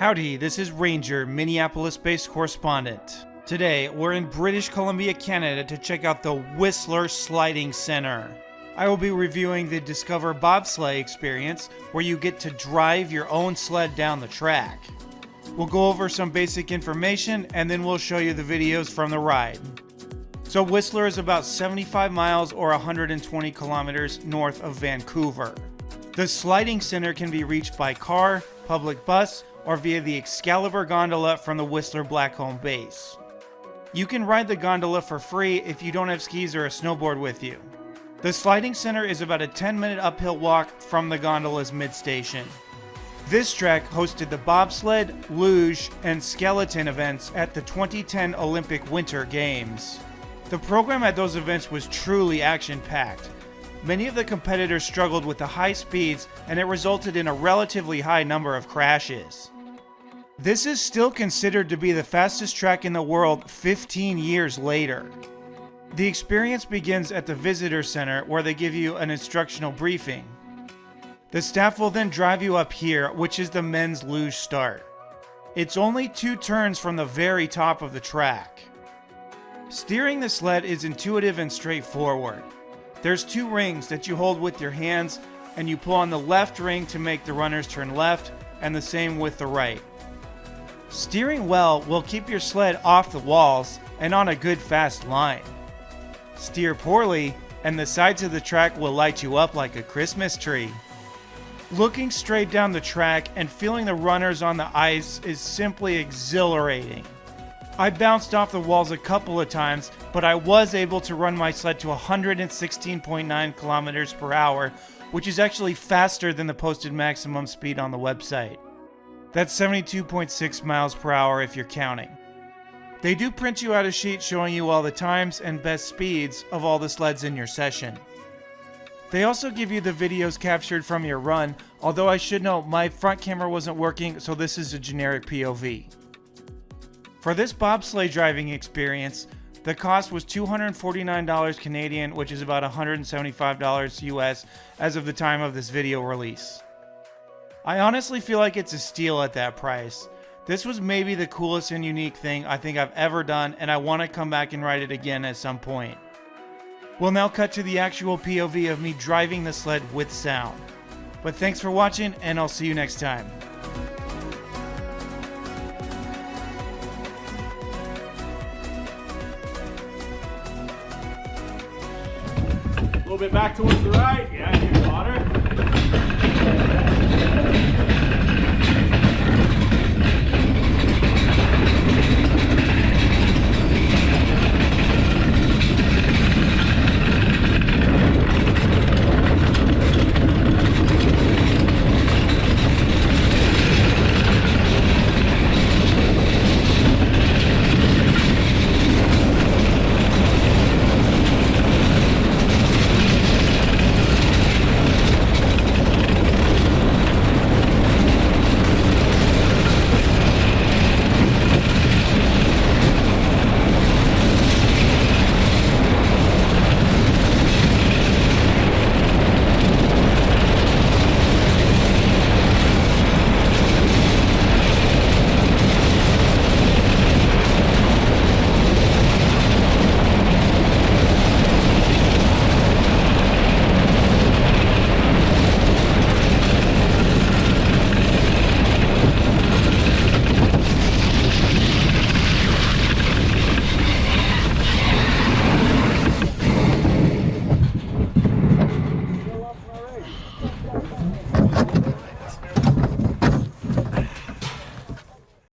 Howdy, this is Ranger, Minneapolis-based correspondent. Today, we're in British Columbia, Canada to check out the Whistler Sliding Center. I will be reviewing the Discover Bobsleigh experience, where you get to drive your own sled down the track. We'll go over some basic information, and then we'll show you the videos from the ride. So Whistler is about 75 miles or 120 kilometers north of Vancouver. The sliding center can be reached by car, public bus, or via the Excalibur gondola from the Whistler Blackcomb base. You can ride the gondola for free if you don't have skis or a snowboard with you. The sliding center is about a 10-minute uphill walk from the gondola's mid-station. This track hosted the bobsled, luge, and skeleton events at the 2010 Olympic Winter Games. The program at those events was truly action-packed. Many of the competitors struggled with the high speeds, and it resulted in a relatively high number of crashes. This is still considered to be the fastest track in the world 15 years later. The experience begins at the visitor center, where they give you an instructional briefing. The staff will then drive you up here, which is the men's luge start. It's only 2 turns from the very top of the track. Steering the sled is intuitive and straightforward. There's 2 rings that you hold with your hands, and you pull on the left ring to make the runners turn left, and the same with the right. Steering well will keep your sled off the walls and on a good fast line. Steer poorly, and the sides of the track will light you up like a Christmas tree. Looking straight down the track and feeling the runners on the ice is simply exhilarating. I bounced off the walls a couple of times, but I was able to run my sled to 116.9 kilometers per hour, which is actually faster than the posted maximum speed on the website. That's 72.6 miles per hour if you're counting. They do print you out a sheet showing you all the times and best speeds of all the sleds in your session. They also give you the videos captured from your run, although I should note my front camera wasn't working, so this is a generic POV. For this bobsleigh driving experience, the cost was $249 Canadian, which is about $175 US as of the time of this video release. I honestly feel like it's a steal at that price. This was maybe the coolest and unique thing I think I've ever done, and I want to come back and ride it again at some point. We'll now cut to the actual POV of me driving the sled with sound. But thanks for watching, and I'll see you next time. A little bit back towards the right. Yeah, here's water.